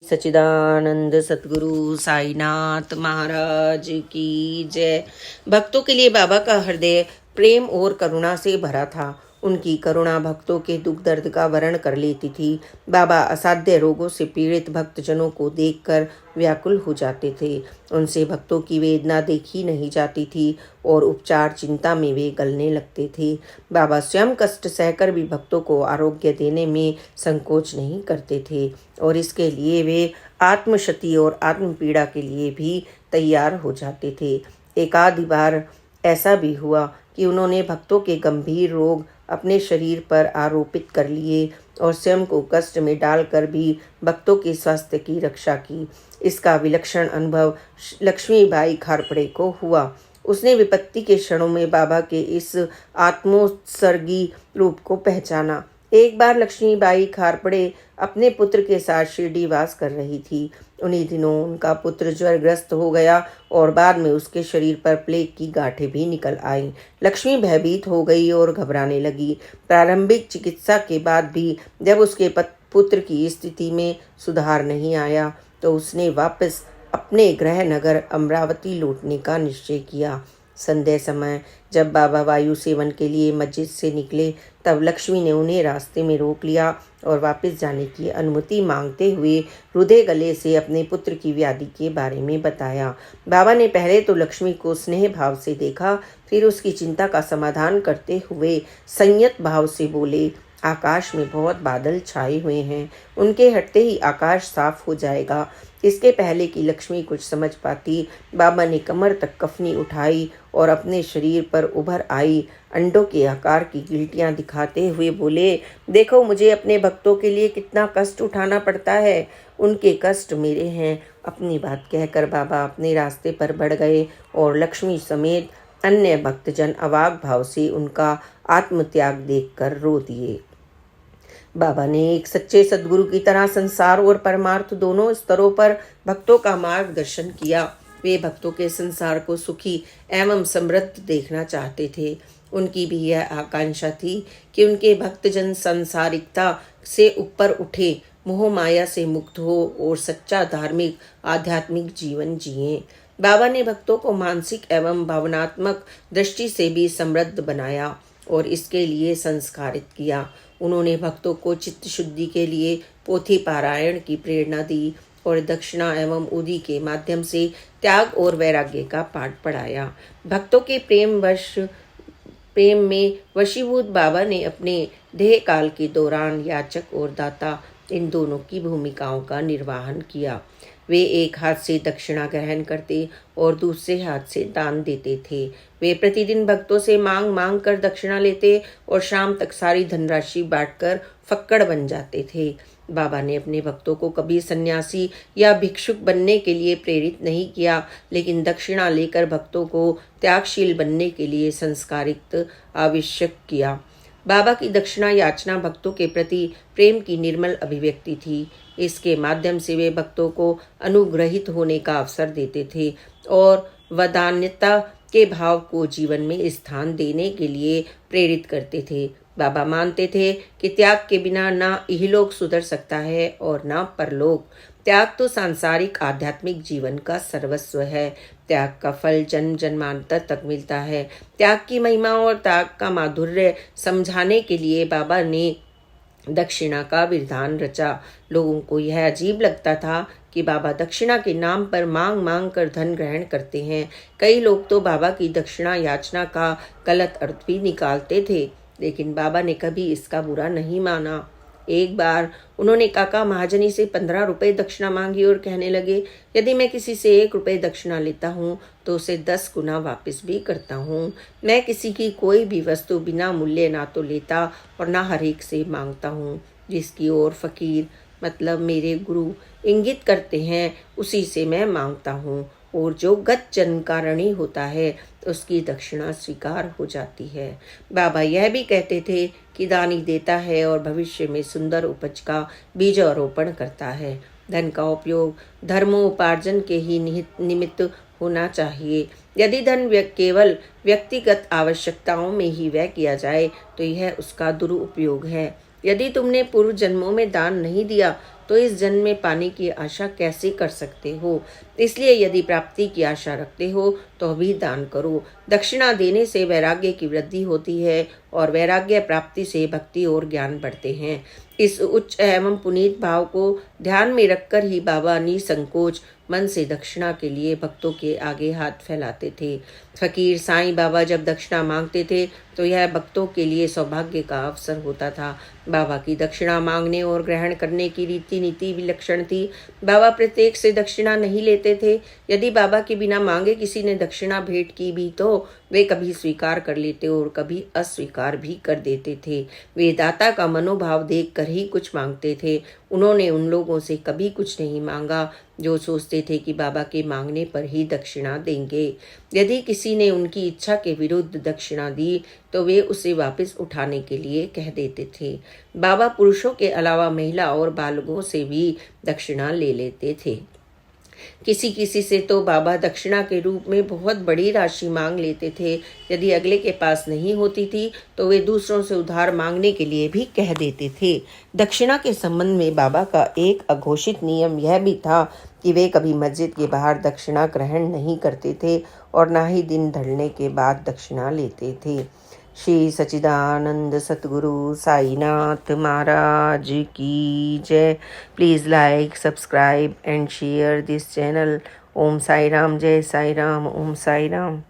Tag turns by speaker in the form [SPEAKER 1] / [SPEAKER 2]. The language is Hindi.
[SPEAKER 1] सच्चिदानंद सतगुरु साईनाथ महाराज की जय। भक्तों के लिए बाबा का हृदय प्रेम और करुणा से भरा था। उनकी करुणा भक्तों के दुख दर्द का वर्ण कर लेती थी। बाबा असाध्य रोगों से पीड़ित भक्तजनों को देखकर व्याकुल हो जाते थे। उनसे भक्तों की वेदना देखी नहीं जाती थी और उपचार चिंता में वे गलने लगते थे। बाबा स्वयं कष्ट सहकर भी भक्तों को आरोग्य देने में संकोच नहीं करते थे और इसके लिए वे आत्मक्षति और आत्म पीड़ा के लिए भी तैयार हो जाते थे। एक आधी बार ऐसा भी हुआ कि उन्होंने भक्तों के गंभीर रोग अपने शरीर पर आरोपित कर लिए और स्वयं को कष्ट में डालकर भी भक्तों के स्वास्थ्य की रक्षा की। इसका विलक्षण अनुभव लक्ष्मीबाई खारपड़े को हुआ। उसने विपत्ति के क्षणों में बाबा के इस आत्मोत्सर्गी रूप को पहचाना। एक बार लक्ष्मीबाई खारपड़े अपने पुत्र के साथ शिरडी वास कर रही थी। उन्हीं दिनों उनका पुत्र ज्वरग्रस्त हो गया और बाद में उसके शरीर पर प्लेग की गांठें भी निकल आईं। लक्ष्मी भयभीत हो गई और घबराने लगी। प्रारंभिक चिकित्सा के बाद भी जब उसके पुत्र की स्थिति में सुधार नहीं आया तो उसने वापस अपने गृह नगर अमरावती लौटने का निश्चय किया। संध्या समय जब बाबा वायु सेवन के लिए मस्जिद से निकले तब लक्ष्मी ने उन्हें रास्ते में रोक लिया और वापस जाने की अनुमति मांगते हुए रुधे गले से अपने पुत्र की व्याधि के बारे में बताया। बाबा ने पहले तो लक्ष्मी को स्नेह भाव से देखा, फिर उसकी चिंता का समाधान करते हुए संयत भाव से बोले, आकाश में बहुत बादल छाए हुए हैं, उनके हटते ही आकाश साफ हो जाएगा। इसके पहले कि लक्ष्मी कुछ समझ पाती, बाबा ने कमर तक कफनी उठाई और अपने शरीर पर उभर आई अंडों के आकार की गिल्टियां दिखाते हुए बोले, देखो मुझे अपने भक्तों के लिए कितना कष्ट उठाना पड़ता है, उनके कष्ट मेरे हैं। अपनी बात कहकर बाबा अपने रास्ते पर बढ़ गए और लक्ष्मी समेत अन्य भक्तजन अवाक भाव से उनका आत्मत्याग देखकर रो दिए। बाबा ने एक सच्चे सद्गुरु की तरह संसार और परमार्थ दोनों स्तरों पर भक्तों का मार्गदर्शन किया। वे भक्तों के संसार को सुखी एवं समृद्ध देखना चाहते थे। उनकी भी यह आकांक्षा थी कि उनके भक्तजन सांसारिकता से ऊपर उठे, मोह माया से मुक्त हो और सच्चा धार्मिक आध्यात्मिक जीवन जिएं। बाबा ने भक्तों को मानसिक एवं भावनात्मक दृष्टि से भी समृद्ध बनाया और इसके लिए संस्कारित किया। उन्होंने भक्तों को चित्त शुद्धि के लिए पोथी पारायण की प्रेरणा दी और दक्षिणा एवं उदी के माध्यम से त्याग और वैराग्य का पाठ पढ़ाया। भक्तों के प्रेम में वशीभूत बाबा ने अपने देह काल के दौरान याचक और दाता इन दोनों की भूमिकाओं का निर्वहन किया। वे एक हाथ से दक्षिणा ग्रहण करते और दूसरे हाथ से दान देते थे। वे प्रतिदिन भक्तों से मांग कर दक्षिणा लेते और शाम तक सारी धनराशि बांटकर फक्कड़ बन जाते थे। बाबा ने अपने भक्तों को कभी सन्यासी या भिक्षुक बनने के लिए प्रेरित नहीं किया, लेकिन दक्षिणा लेकर भक्तों को त्यागशील बनने के लिए संस्कारित आवश्यक किया। बाबा की दक्षिणा याचना भक्तों के प्रति प्रेम की निर्मल अभिव्यक्ति थी। इसके माध्यम से वे भक्तों को अनुग्रहित होने का अवसर देते थे और वदान्यता के भाव को जीवन में स्थान देने के लिए प्रेरित करते थे। बाबा मानते थे कि त्याग के बिना ना इहलोक सुधर सकता है और ना परलोक। त्याग तो सांसारिक आध्यात्मिक जीवन का सर्वस्व है। त्याग का फल जन्म जन्मांतर तक मिलता है। त्याग की महिमा और त्याग का माधुर्य समझाने के लिए बाबा ने दक्षिणा का विधान रचा। लोगों को यह अजीब लगता था कि बाबा दक्षिणा के नाम पर मांग कर धन ग्रहण करते हैं। कई लोग तो बाबा की दक्षिणा याचना का गलत अर्थ भी निकालते थे, लेकिन बाबा ने कभी इसका बुरा नहीं माना। एक बार उन्होंने काका महाजनी से 15 रुपए दक्षिणा मांगी और कहने लगे, यदि मैं किसी से 1 रुपए दक्षिणा लेता हूँ तो उसे 10 गुना वापस भी करता हूँ। मैं किसी की कोई भी वस्तु बिना मूल्य ना तो लेता और ना हर एक से मांगता हूँ। जिसकी ओर फकीर मतलब मेरे गुरु इंगित करते हैं उसी से मैं मांगता हूँ और जो गत जन्म कारणी होता है उसकी दक्षिणा स्वीकार हो जाती है। बाबा यह भी कहते थे कि दानी देता है और भविष्य में सुंदर उपज का बीजारोपण करता है। धन का उपयोग धर्मोपार्जन के ही निमित्त होना चाहिए। यदि धन केवल व्यक्तिगत आवश्यकताओं में ही व्यय किया जाए तो यह उसका दुरुपयोग है। यदि तुमने पूर्व जन्मों में दान नहीं दिया तो इस जन्म में पाने की आशा कैसे कर सकते हो। इसलिए यदि प्राप्ति की आशा रखते हो तो अभी दान करो। दक्षिणा देने से वैराग्य की वृद्धि होती है और वैराग्य प्राप्ति से भक्ति और ज्ञान बढ़ते हैं। इस उच्च एवं पुनीत भाव को ध्यान में रखकर ही बाबा निसंकोच मन से दक्षिणा के लिए भक्तों के आगे हाथ फैलाते थे। फकीर साईं बाबा जब दक्षिणा मांगते थे तो यह भक्तों के लिए सौभाग्य का अवसर होता था। बाबा की दक्षिणा मांगने और ग्रहण करने की रीति नीति विलक्षण थी। बाबा प्रत्येक से दक्षिणा नहीं लेते थे। यदि बाबा के बिना मांगे किसी ने दक्षिणा भेंट की भी तो वे कभी स्वीकार कर लेते और कभी अस्वीकार भी कर देते थे। वे दाता का मनोभाव देखकर ही कुछ मांगते थे। उन्होंने उन लोगों से कभी कुछ नहीं मांगा जो सोचते थे कि बाबा के मांगने पर ही दक्षिणा देंगे। यदि किसी ने उनकी इच्छा के विरुद्ध दक्षिणा दी तो वे उसे वापस उठाने के लिए कह देते थे। बाबा पुरुषों के अलावा महिला और बालकों से भी दक्षिणा ले लेते थे। किसी किसी से तो बाबा दक्षिणा के रूप में बहुत बड़ी राशि मांग लेते थे। यदि अगले के पास नहीं होती थी तो वे दूसरों से उधार मांगने के लिए भी कह देते थे। दक्षिणा के संबंध में बाबा का एक अघोषित नियम यह भी था कि वे कभी मस्जिद के बाहर दक्षिणा ग्रहण नहीं करते थे और ना ही दिन ढलने के बाद दक्षिणा लेते थे। श्री सच्चिदानंद सतगुरु साईनाथ महाराज की जय। Please like, subscribe and share this channel. Om Sai Ram, जय साई राम, ओम साई राम।